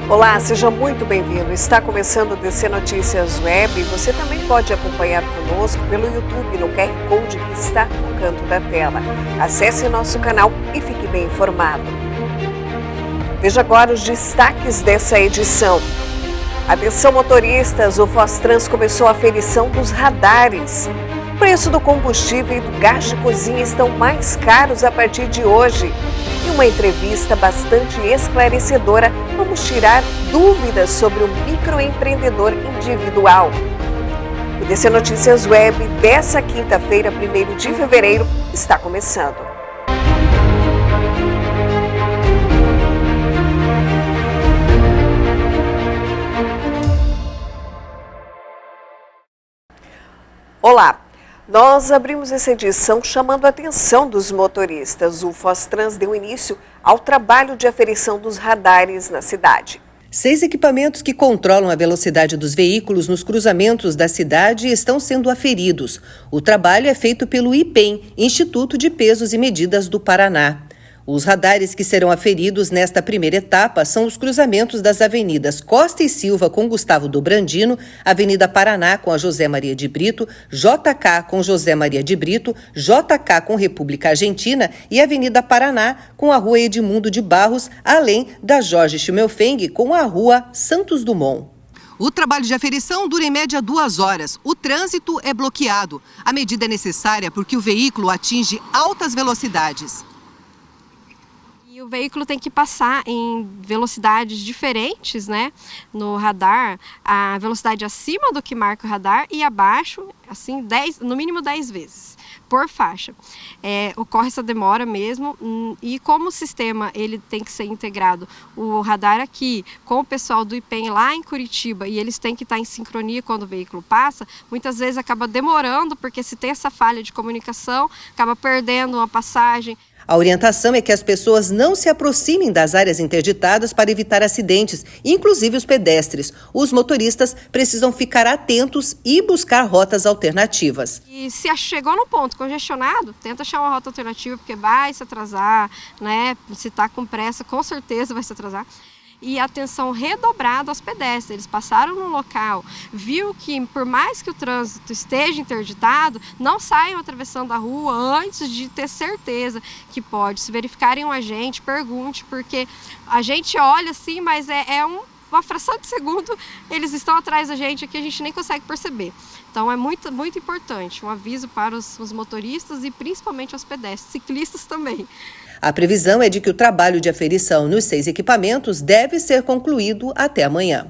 Olá, seja muito bem-vindo. Está começando o DC Notícias Web. Você também pode acompanhar conosco pelo YouTube no QR Code que está no canto da tela. Acesse nosso canal e fique bem informado. Veja agora os destaques dessa edição. Atenção motoristas, o Fostrans começou a aferição dos radares. O preço do combustível e do gás de cozinha estão mais caros a partir de hoje. Em uma entrevista bastante esclarecedora, vamos tirar dúvidas sobre o microempreendedor individual. O DC Notícias Web dessa quinta-feira, 1º de fevereiro, está começando. Olá! Nós abrimos essa edição chamando a atenção dos motoristas. O Fostrans deu início ao trabalho de aferição dos radares na cidade. 6 equipamentos que controlam a velocidade dos veículos nos cruzamentos da cidade estão sendo aferidos. O trabalho é feito pelo IPEM, Instituto de Pesos e Medidas do Paraná. Os radares que serão aferidos nesta primeira etapa são os cruzamentos das avenidas Costa e Silva com Gustavo Dobrandino, Avenida Paraná com a José Maria de Brito, JK com José Maria de Brito, JK com República Argentina e Avenida Paraná com a Rua Edmundo de Barros, além da Jorge Schimmelfeng com a Rua Santos Dumont. O trabalho de aferição dura em média 2 horas. O trânsito é bloqueado. A medida é necessária porque o veículo atinge altas velocidades. O veículo tem que passar em velocidades diferentes, né, no radar, a velocidade acima do que marca o radar e abaixo, assim, no mínimo 10 vezes por faixa. Ocorre essa demora mesmo e como o sistema ele tem que ser integrado, o radar aqui com o pessoal do IPEM lá em Curitiba e eles têm que estar em sincronia quando o veículo passa, muitas vezes acaba demorando porque se tem essa falha de comunicação, acaba perdendo uma passagem. A orientação é que as pessoas não se aproximem das áreas interditadas para evitar acidentes, inclusive os pedestres. Os motoristas precisam ficar atentos e buscar rotas alternativas. E se chegou no ponto congestionado, tenta achar uma rota alternativa, porque vai se atrasar, né? Se está com pressa, com certeza vai se atrasar. E atenção redobrada aos pedestres. Eles passaram no local, viu que por mais que o trânsito esteja interditado, não saiam atravessando a rua antes de ter certeza que pode. Se verificarem um agente, pergunte, porque a gente olha assim, mas uma fração de segundo eles estão atrás da gente aqui, a gente nem consegue perceber. Então é muito, muito importante, um aviso para os motoristas e principalmente aos pedestres, ciclistas também. A previsão é de que o trabalho de aferição nos 6 equipamentos deve ser concluído até amanhã.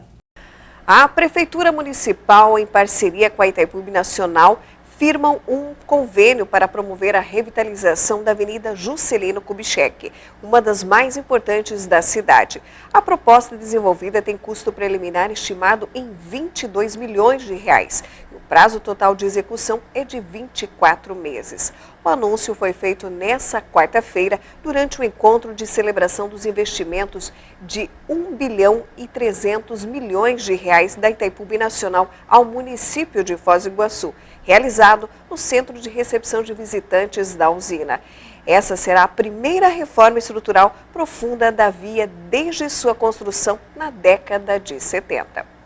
A Prefeitura Municipal, em parceria com a Itaipu Binacional, firmam um convênio para promover a revitalização da Avenida Juscelino Kubitschek, uma das mais importantes da cidade. A proposta desenvolvida tem custo preliminar estimado em 22 milhões de reais. O prazo total de execução é de 24 meses. O anúncio foi feito nesta quarta-feira, durante o encontro de celebração dos investimentos de 1 bilhão e 300 milhões de reais da Itaipu Binacional ao município de Foz do Iguaçu, realizado no Centro de Recepção de Visitantes da usina. Essa será a primeira reforma estrutural profunda da via desde sua construção na década de 70.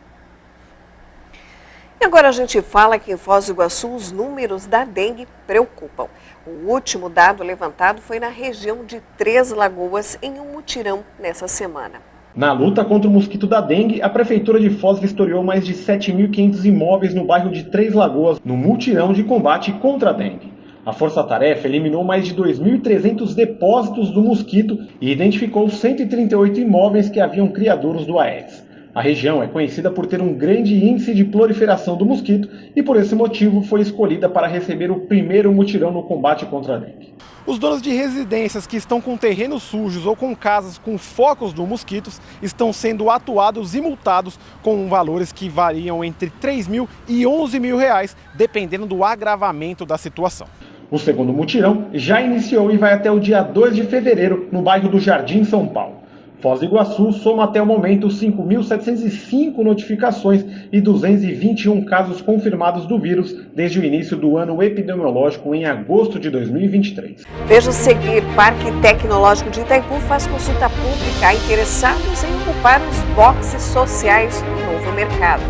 E agora a gente fala que em Foz do Iguaçu os números da dengue preocupam. O último dado levantado foi na região de Três Lagoas em um mutirão nessa semana. Na luta contra o mosquito da dengue, a Prefeitura de Foz vistoriou mais de 7.500 imóveis no bairro de Três Lagoas, no mutirão de combate contra a dengue. A força-tarefa eliminou mais de 2.300 depósitos do mosquito e identificou 138 imóveis que haviam criadouros do Aedes. A região é conhecida por ter um grande índice de proliferação do mosquito e por esse motivo foi escolhida para receber o primeiro mutirão no combate contra a dengue. Os donos de residências que estão com terrenos sujos ou com casas com focos do mosquitos estão sendo atuados e multados com valores que variam entre R$3.000 e R$11.000, dependendo do agravamento da situação. O segundo mutirão já iniciou e vai até o dia 2 de fevereiro no bairro do Jardim São Paulo. Foz do Iguaçu soma até o momento 5.705 notificações e 221 casos confirmados do vírus desde o início do ano epidemiológico em agosto de 2023. Veja a seguir: Parque Tecnológico de Itaipu faz consulta pública a interessados em ocupar os boxes sociais no novo mercado.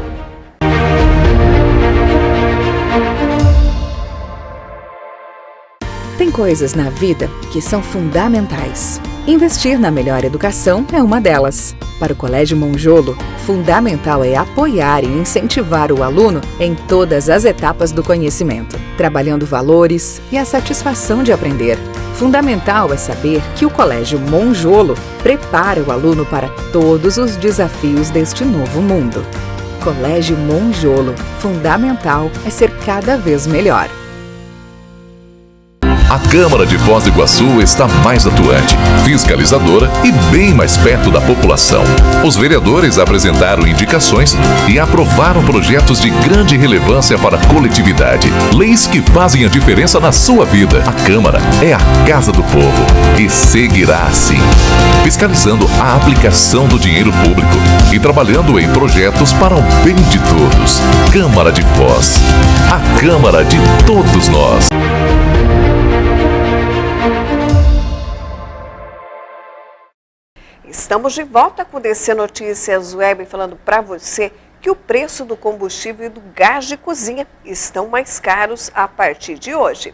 Tem coisas na vida que são fundamentais. Investir na melhor educação é uma delas. Para o Colégio Monjolo, fundamental é apoiar e incentivar o aluno em todas as etapas do conhecimento, trabalhando valores e a satisfação de aprender. Fundamental é saber que o Colégio Monjolo prepara o aluno para todos os desafios deste novo mundo. Colégio Monjolo, fundamental é ser cada vez melhor. A Câmara de Foz do Iguaçu está mais atuante, fiscalizadora e bem mais perto da população. Os vereadores apresentaram indicações e aprovaram projetos de grande relevância para a coletividade. Leis que fazem a diferença na sua vida. A Câmara é a casa do povo e seguirá assim, fiscalizando a aplicação do dinheiro público e trabalhando em projetos para o bem de todos. Câmara de Foz, a Câmara de todos nós. Estamos de volta com o DC Notícias Web, falando para você que o preço do combustível e do gás de cozinha estão mais caros a partir de hoje.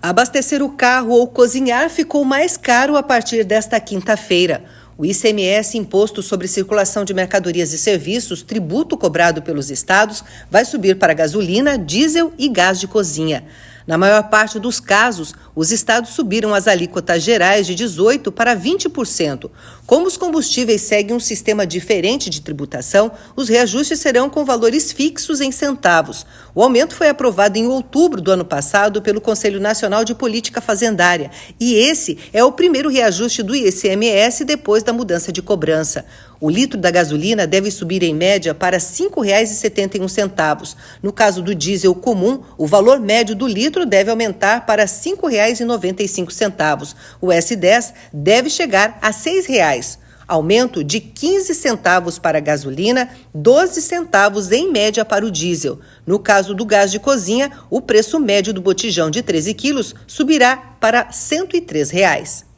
Abastecer o carro ou cozinhar ficou mais caro a partir desta quinta-feira. O ICMS, Imposto sobre Circulação de Mercadorias e Serviços, tributo cobrado pelos estados, vai subir para gasolina, diesel e gás de cozinha. Na maior parte dos casos, os estados subiram as alíquotas gerais de 18% para 20%. Como os combustíveis seguem um sistema diferente de tributação, os reajustes serão com valores fixos em centavos. O aumento foi aprovado em outubro do ano passado pelo Conselho Nacional de Política Fazendária. E esse é o primeiro reajuste do ICMS depois da mudança de cobrança. O litro da gasolina deve subir em média para R$ 5,71. No caso do diesel comum, o valor médio do litro deve aumentar para R$ 5,95. O S10 deve chegar a R$ 6,00. Aumento de 15 centavos para a gasolina, 12 centavos em média para o diesel. No caso do gás de cozinha, o preço médio do botijão de 13 quilos subirá para R$ 103,00.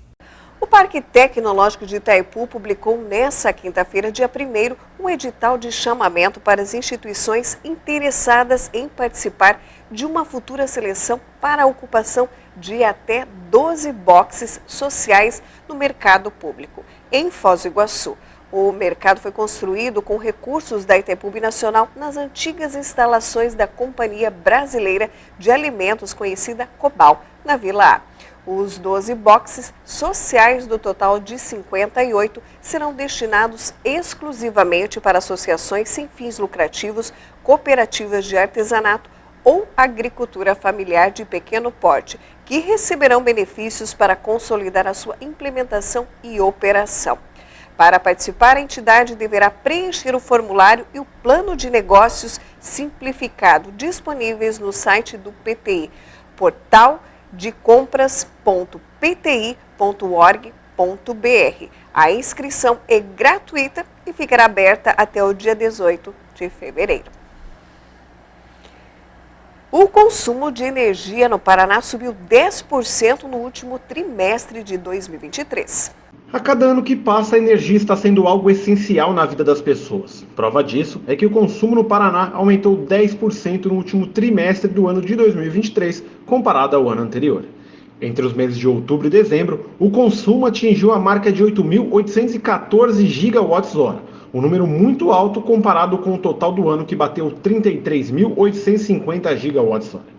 O Parque Tecnológico de Itaipu publicou nesta quinta-feira, dia 1º, um edital de chamamento para as instituições interessadas em participar de uma futura seleção para a ocupação de até 12 boxes sociais no mercado público, em Foz do Iguaçu. O mercado foi construído com recursos da Itaipu Binacional nas antigas instalações da Companhia Brasileira de Alimentos, conhecida Cobal, na Vila A. Os 12 boxes sociais do total de 58 serão destinados exclusivamente para associações sem fins lucrativos, cooperativas de artesanato ou agricultura familiar de pequeno porte, que receberão benefícios para consolidar a sua implementação e operação. Para participar, a entidade deverá preencher o formulário e o plano de negócios simplificado disponíveis no site do PTI, portal de compras.pti.org.br. A inscrição é gratuita e ficará aberta até o dia 18 de fevereiro. O consumo de energia no Paraná subiu 10% no último trimestre de 2023. A cada ano que passa, a energia está sendo algo essencial na vida das pessoas. Prova disso é que o consumo no Paraná aumentou 10% no último trimestre do ano de 2023, comparado ao ano anterior. Entre os meses de outubro e dezembro, o consumo atingiu a marca de 8.814 gigawatts-hora, um número muito alto comparado com o total do ano, que bateu 33.850 gigawatts-hora.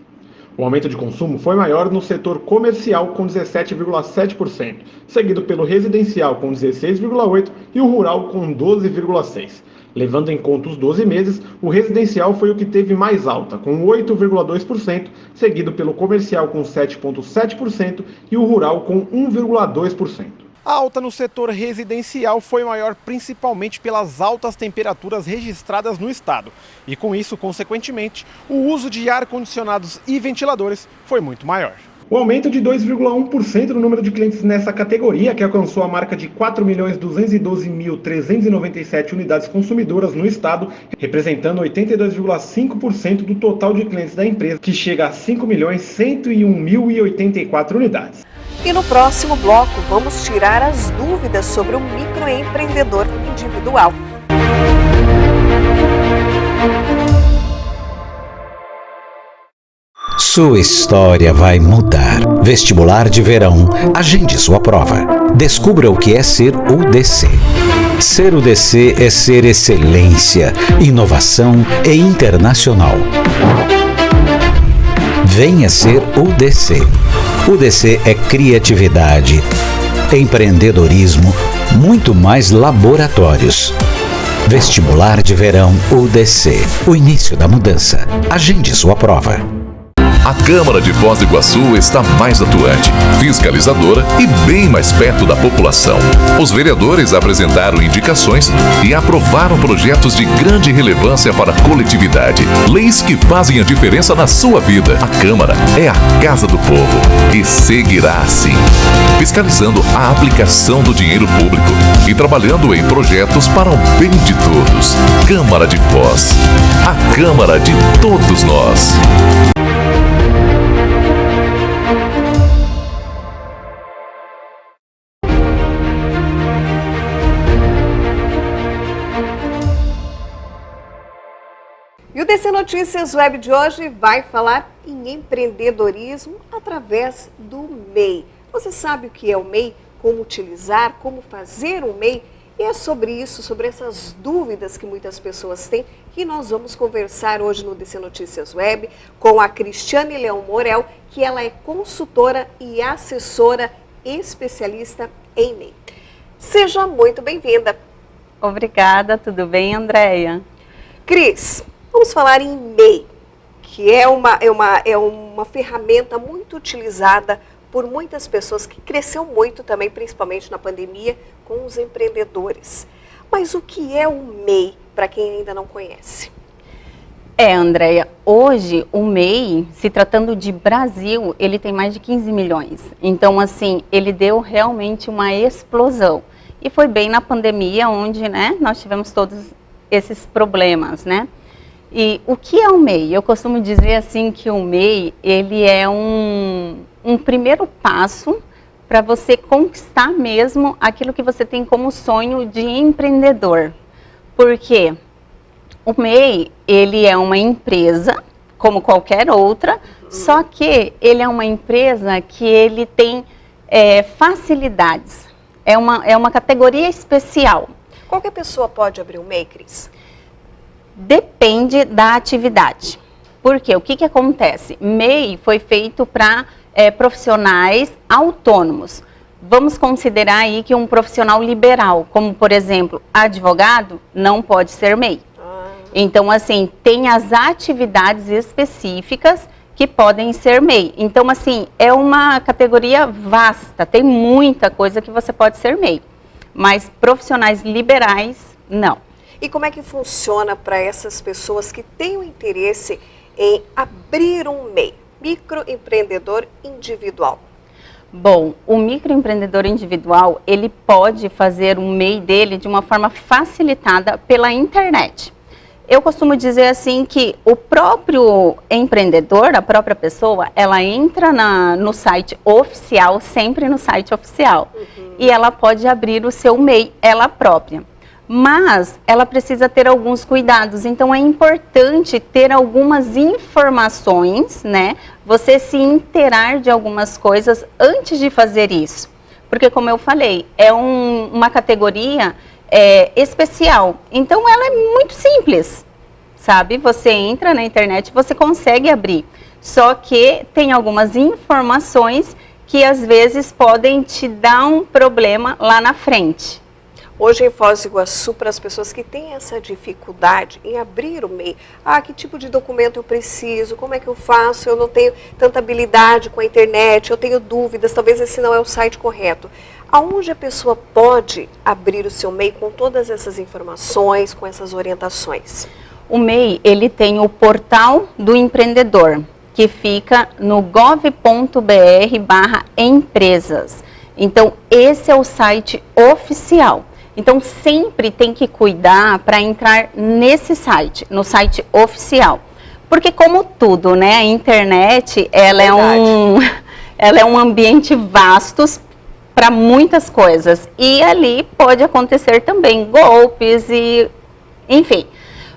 O aumento de consumo foi maior no setor comercial, com 17,7%, seguido pelo residencial, com 16,8% e o rural, com 12,6%. Levando em conta os 12 meses, o residencial foi o que teve mais alta, com 8,2%, seguido pelo comercial, com 7,7% e o rural, com 1,2%. A alta no setor residencial foi maior principalmente pelas altas temperaturas registradas no estado. E com isso, consequentemente, o uso de ar-condicionados e ventiladores foi muito maior. O aumento de 2,1% no número de clientes nessa categoria, que alcançou a marca de 4.212.397 unidades consumidoras no estado, representando 82,5% do total de clientes da empresa, que chega a 5.101.084 unidades. E no próximo bloco, vamos tirar as dúvidas sobre o microempreendedor individual. Sua história vai mudar. Vestibular de verão. Agende sua prova. Descubra o que é ser UDC. Ser UDC é ser excelência, inovação e internacional. Venha ser UDC. UDC é criatividade, empreendedorismo, muito mais laboratórios. Vestibular de verão UDC. O início da mudança. Agende sua prova. A Câmara de Foz do Iguaçu está mais atuante, fiscalizadora e bem mais perto da população. Os vereadores apresentaram indicações e aprovaram projetos de grande relevância para a coletividade. Leis que fazem a diferença na sua vida. A Câmara é a casa do povo e seguirá assim, fiscalizando a aplicação do dinheiro público e trabalhando em projetos para o bem de todos. Câmara de Foz, a Câmara de todos nós. E o DC Notícias Web de hoje vai falar em empreendedorismo através do MEI. Você sabe o que é o MEI? Como utilizar? Como fazer um MEI? E é sobre isso, sobre essas dúvidas que muitas pessoas têm, que nós vamos conversar hoje no DC Notícias Web com a Cristiane Leão Morel, que ela é consultora e assessora especialista em MEI. Seja muito bem-vinda. Obrigada, tudo bem, Andréia? Cris, vamos falar em MEI, que é uma ferramenta muito utilizada por muitas pessoas, que cresceu muito também, principalmente na pandemia, com os empreendedores. Mas o que é o MEI, para quem ainda não conhece? Andréia, hoje o MEI, se tratando de Brasil, ele tem mais de 15 milhões. Então, assim, ele deu realmente uma explosão. E foi bem na pandemia onde, né, nós tivemos todos esses problemas, né? E o que é o MEI? Eu costumo dizer assim que o MEI, ele é um primeiro passo para você conquistar mesmo aquilo que você tem como sonho de empreendedor. Porque o MEI, ele é uma empresa, como qualquer outra, só que ele é uma empresa que ele tem facilidades. É uma categoria especial. Qualquer pessoa pode abrir um MEI, Cris? Depende da atividade. Porque o que acontece? MEI foi feito para profissionais autônomos. Vamos considerar aí que um profissional liberal, como por exemplo, advogado, não pode ser MEI. Então, assim, tem as atividades específicas que podem ser MEI. Então, assim, é uma categoria vasta, tem muita coisa que você pode ser MEI. Mas profissionais liberais, não. E como é que funciona para essas pessoas que têm o interesse em abrir um MEI, microempreendedor individual? Bom, o microempreendedor individual, ele pode fazer um MEI dele de uma forma facilitada pela internet. Eu costumo dizer assim que o próprio empreendedor, a própria pessoa, ela entra no site oficial, sempre no site oficial, e ela pode abrir o seu MEI, ela própria. Mas ela precisa ter alguns cuidados, então é importante ter algumas informações, né? Você se inteirar de algumas coisas antes de fazer isso. Porque, como eu falei, é uma categoria especial, então ela é muito simples, sabe? Você entra na internet, você consegue abrir, só que tem algumas informações que às vezes podem te dar um problema lá na frente. Hoje em Foz do Iguaçu, para as pessoas que têm essa dificuldade em abrir o MEI, que tipo de documento eu preciso, como é que eu faço, eu não tenho tanta habilidade com a internet, eu tenho dúvidas, talvez esse não é o site correto. Aonde a pessoa pode abrir o seu MEI com todas essas informações, com essas orientações? O MEI, ele tem o portal do empreendedor. que fica no gov.br/empresas. Então, esse é o site oficial. Então, sempre tem que cuidar para entrar nesse site, no site oficial. Porque como tudo, né, a internet, ela é um ambiente vasto para muitas coisas. E ali pode acontecer também golpes e, enfim.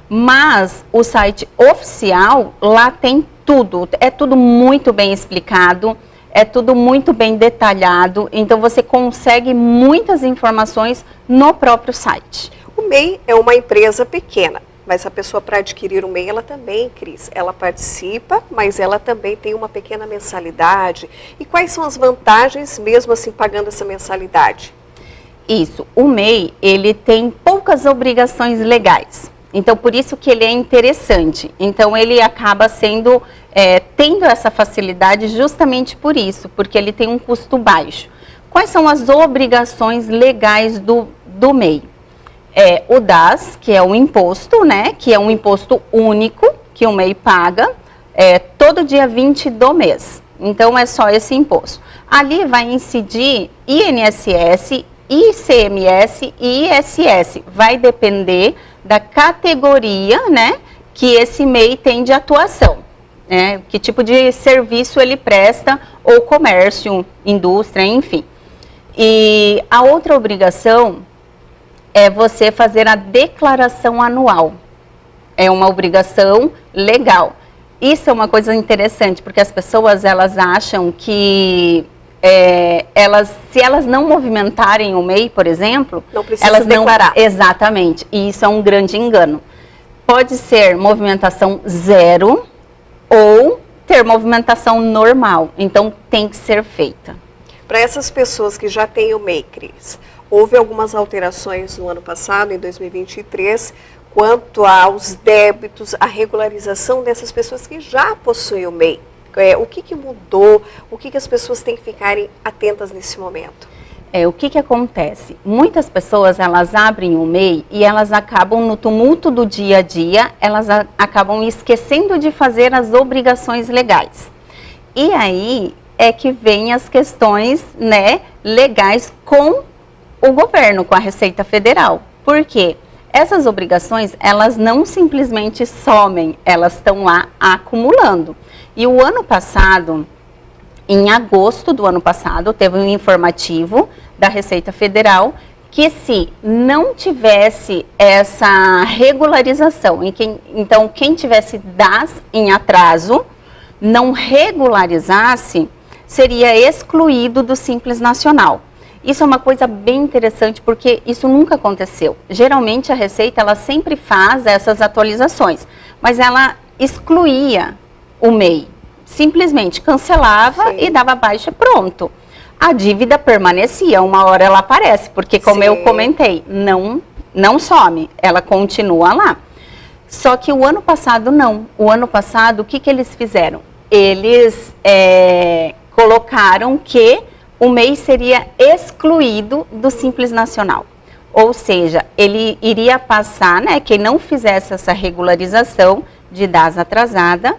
Mas o site oficial, lá tem tudo. É tudo muito bem explicado, é tudo muito bem detalhado. Então, você consegue muitas informações no próprio site. O MEI é uma empresa pequena. Mas a pessoa, para adquirir o MEI, ela também, Cris, ela participa, mas ela também tem uma pequena mensalidade. E quais são as vantagens, mesmo assim, pagando essa mensalidade? Isso, o MEI, ele tem poucas obrigações legais. Então, por isso que ele é interessante. Então, ele acaba sendo, tendo essa facilidade justamente por isso, porque ele tem um custo baixo. Quais são as obrigações legais do MEI? O DAS, que é o imposto, né, que é um imposto único que o MEI paga todo dia 20 do mês. Então, é só esse imposto. Ali vai incidir INSS, ICMS e ISS. Vai depender da categoria, né, que esse MEI tem de atuação. Que tipo de serviço ele presta, ou comércio, indústria, enfim. E a outra obrigação é você fazer a declaração anual. É uma obrigação legal. Isso é uma coisa interessante, porque as pessoas, elas acham que se elas não movimentarem o MEI, por exemplo, não precisa elas declarar. Exatamente, e isso é um grande engano. Pode ser movimentação zero ou ter movimentação normal, então tem que ser feita. Para essas pessoas que já têm o MEI, Cris, houve algumas alterações no ano passado, em 2023, quanto aos débitos, a regularização dessas pessoas que já possuem o MEI. O que mudou? O que as pessoas têm que ficarem atentas nesse momento? O que acontece? Muitas pessoas, elas abrem o MEI e elas acabam, no tumulto do dia a dia, elas acabam esquecendo de fazer as obrigações legais. E aí é que vem as questões, né, legais com o governo, com a Receita Federal. Por quê? Essas obrigações, elas não simplesmente somem, elas estão lá acumulando. E o ano passado, em agosto do ano passado, teve um informativo da Receita Federal que, se não tivesse essa regularização, então quem tivesse DAS em atraso, não regularizasse, seria excluído do Simples Nacional. Isso é uma coisa bem interessante, porque isso nunca aconteceu. Geralmente a Receita, ela sempre faz essas atualizações, mas ela excluía o MEI, simplesmente cancelava. Sim. E dava baixa, pronto. A dívida permanecia, uma hora ela aparece, porque como Sim. eu comentei, não some, ela continua lá. Só que o ano passado não. O ano passado, o que eles fizeram? Eles colocaram que o MEI seria excluído do Simples Nacional. Ou seja, ele iria passar, né, quem não fizesse essa regularização de DAS atrasada,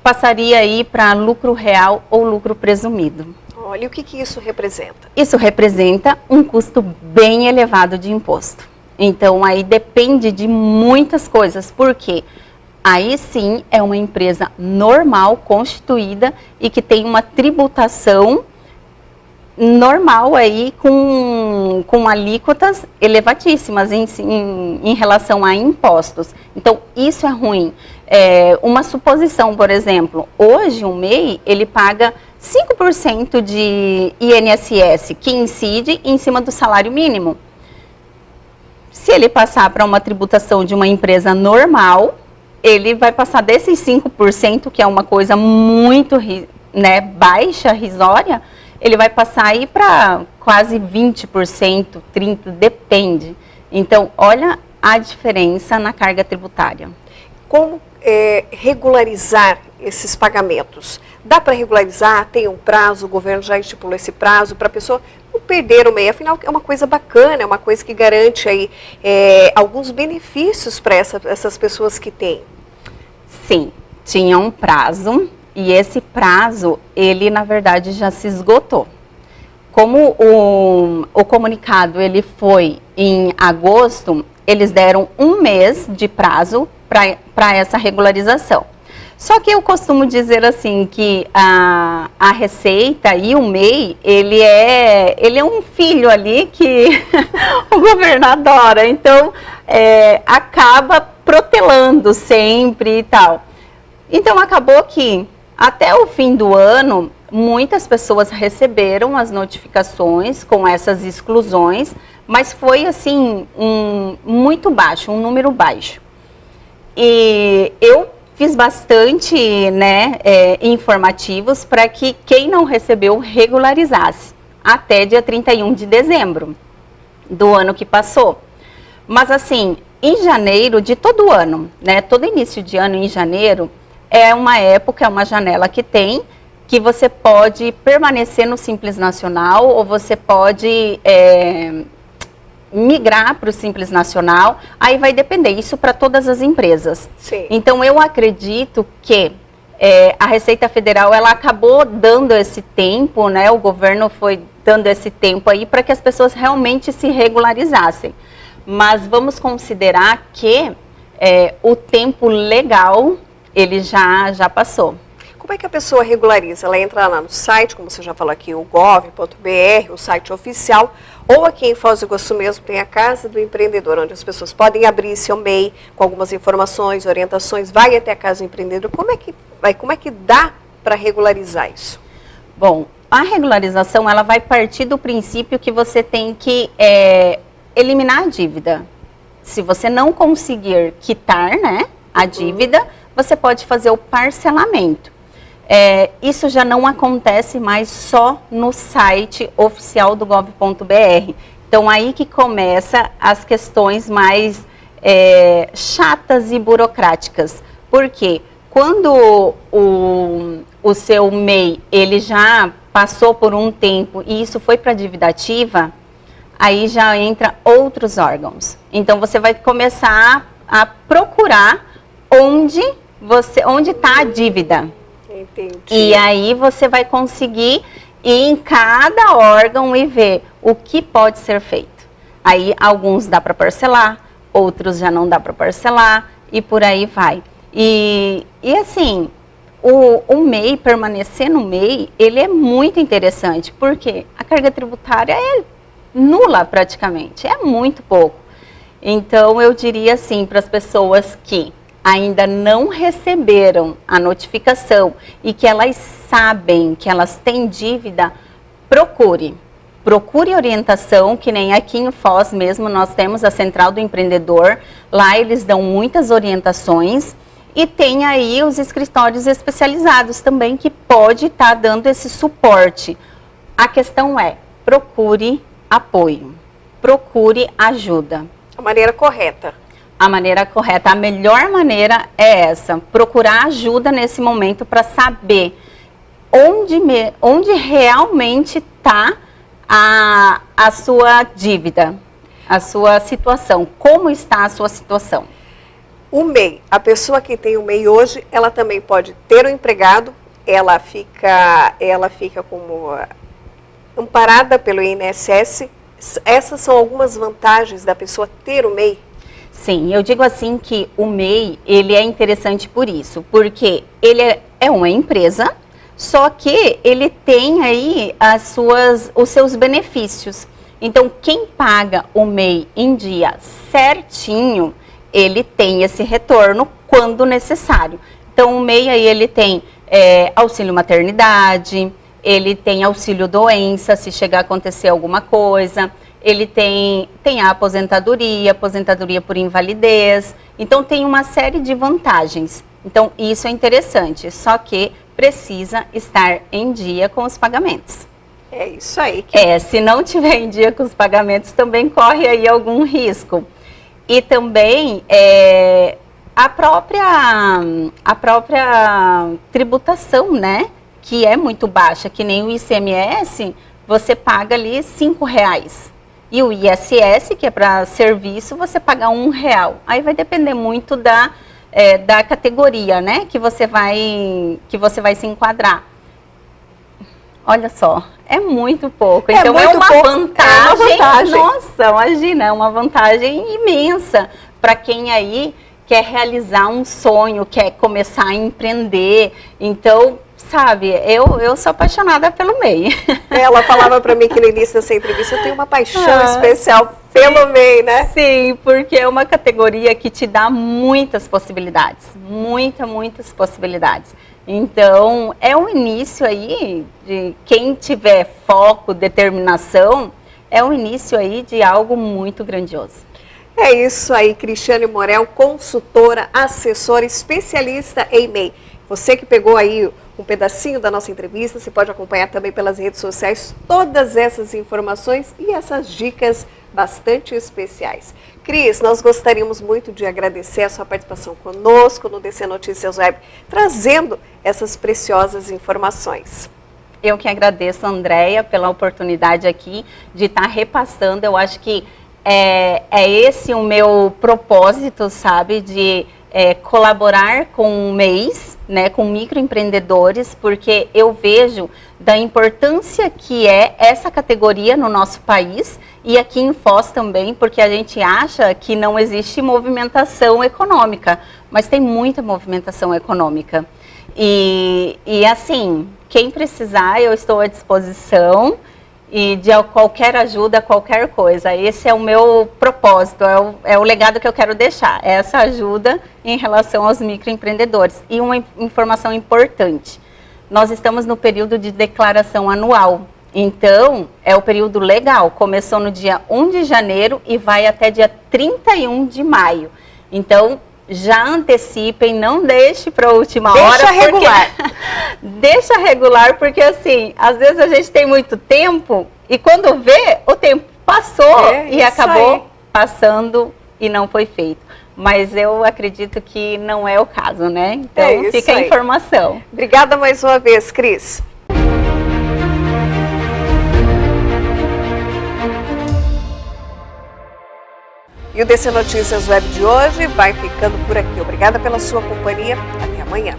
passaria aí para lucro real ou lucro presumido. Olha, o que isso representa? Isso representa um custo bem elevado de imposto. Então, aí depende de muitas coisas, porque aí sim é uma empresa normal, constituída e que tem uma tributação normal aí com alíquotas elevadíssimas em relação a impostos. Então, isso é ruim. Uma suposição, por exemplo, hoje o MEI, ele paga 5% de INSS, que incide em cima do salário mínimo. Se ele passar para uma tributação de uma empresa normal, ele vai passar desses 5%, que é uma coisa muito, né, baixa, risória, ele vai passar aí para quase 20%, 30%, depende. Então, olha a diferença na carga tributária. Como regularizar esses pagamentos? Dá para regularizar? Tem um prazo? O governo já estipulou esse prazo para a pessoa não perder o MEI? Afinal, é uma coisa bacana, é uma coisa que garante aí alguns benefícios para essas pessoas que têm. Sim, tinha um prazo. E esse prazo, ele na verdade já se esgotou. Como o comunicado ele foi em agosto, eles deram um mês de prazo para essa regularização. Só que eu costumo dizer assim que a Receita e o MEI, ele é um filho ali que o governo adora, então acaba protelando sempre e tal. Então acabou que até o fim do ano, muitas pessoas receberam as notificações com essas exclusões, mas foi assim muito baixo, um número baixo. E eu fiz bastante informativos para que quem não recebeu regularizasse até dia 31 de dezembro do ano que passou. Mas assim, em janeiro de todo ano, todo início de ano em janeiro, é uma época, é uma janela que você pode permanecer no Simples Nacional ou você pode migrar para o Simples Nacional, aí vai depender, isso para todas as empresas. Sim. Então, eu acredito que a Receita Federal, ela acabou dando esse tempo, o governo foi dando esse tempo aí para que as pessoas realmente se regularizassem. Mas vamos considerar que o tempo legal, ele já passou. Como é que a pessoa regulariza? Ela entra lá no site, como você já falou aqui, o gov.br, o site oficial, ou aqui em Foz do Iguaçu mesmo tem a Casa do Empreendedor, onde as pessoas podem abrir seu MEI com algumas informações, orientações, vai até a Casa do Empreendedor. Como é que dá para regularizar isso? Bom, a regularização, ela vai partir do princípio que você tem que eliminar a dívida. Se você não conseguir quitar, a dívida, você pode fazer o parcelamento. Isso já não acontece mais só no site oficial do gov.br. Então, aí que começa as questões mais chatas e burocráticas. Por quê? Quando o seu MEI, ele já passou por um tempo e isso foi para dívida ativa, aí já entra outros órgãos. Então, você vai começar a procurar onde está a dívida. Entendi. E aí você vai conseguir ir em cada órgão e ver o que pode ser feito. Aí alguns dá para parcelar, outros já não dá para parcelar e por aí vai. E assim, o MEI, permanecer no MEI, ele é muito interessante, porque a carga tributária é nula praticamente, é muito pouco. Então eu diria assim para as pessoas que ainda não receberam a notificação e que elas sabem que elas têm dívida, procure orientação, que nem aqui em Foz mesmo, nós temos a Central do Empreendedor, lá eles dão muitas orientações e tem aí os escritórios especializados também que pode estar dando esse suporte. A questão é, procure apoio, procure ajuda. A maneira correta. A maneira correta, a melhor maneira é essa, procurar ajuda nesse momento para saber onde realmente está a sua dívida, a sua situação, como está a sua situação. O MEI, a pessoa que tem o MEI hoje, ela também pode ter um empregado, ela fica como amparada pelo INSS. Essas são algumas vantagens da pessoa ter o MEI? Sim, eu digo assim que o MEI, ele é interessante por isso, porque ele é uma empresa, só que ele tem aí os seus benefícios. Então, quem paga o MEI em dia certinho, ele tem esse retorno quando necessário. Então, o MEI aí, ele tem auxílio maternidade, ele tem auxílio doença, se chegar a acontecer alguma coisa. Ele tem a aposentadoria por invalidez. Então, tem uma série de vantagens. Então, isso é interessante, só que precisa estar em dia com os pagamentos. É isso aí. Se não tiver em dia com os pagamentos, também corre aí algum risco. E também, a própria tributação, que é muito baixa, que nem o ICMS, você paga ali R$5. E o ISS, que é para serviço, você paga R$1. Aí vai depender muito da categoria, né, que você vai se enquadrar. Olha só, é muito pouco. Então muito é uma pouco, vantagem. é uma vantagem. Nossa, imagina, é uma vantagem imensa para quem aí quer realizar um sonho, quer começar a empreender. Então, sabe, eu sou apaixonada pelo MEI. Ela falava para mim que no início dessa entrevista eu tenho uma paixão especial pelo MEI, né? Sim, porque é uma categoria que te dá muitas possibilidades, muitas possibilidades. Então, é um início aí de quem tiver foco, determinação, é um início aí de algo muito grandioso. É isso aí, Cristiane Morel, consultora, assessora, especialista em MEI. Você que pegou aí um pedacinho da nossa entrevista, você pode acompanhar também pelas redes sociais todas essas informações e essas dicas bastante especiais. Cris, nós gostaríamos muito de agradecer a sua participação conosco no DC Notícias Web, trazendo essas preciosas informações. Eu que agradeço, Andréia, pela oportunidade aqui de estar repassando. Eu acho que é esse o meu propósito, sabe, de colaborar com MEIs, né, com microempreendedores, porque eu vejo da importância que é essa categoria no nosso país e aqui em Foz também, porque a gente acha que não existe movimentação econômica, mas tem muita movimentação econômica. E assim, quem precisar, eu estou à disposição e de qualquer ajuda, qualquer coisa. Esse é o meu propósito, é o legado que eu quero deixar, essa ajuda em relação aos microempreendedores. E uma informação importante, nós estamos no período de declaração anual, então é o período legal, começou no dia 1 de janeiro e vai até dia 31 de maio. Então, já antecipem, não deixe para a última hora. Deixa regular. Deixa regular, porque assim, às vezes a gente tem muito tempo e quando vê, o tempo passou e acabou passando e não foi feito. Mas eu acredito que não é o caso, né? Então fica a informação. Obrigada mais uma vez, Cris. E o DC Notícias Web de hoje vai ficando por aqui. Obrigada pela sua companhia. Até amanhã.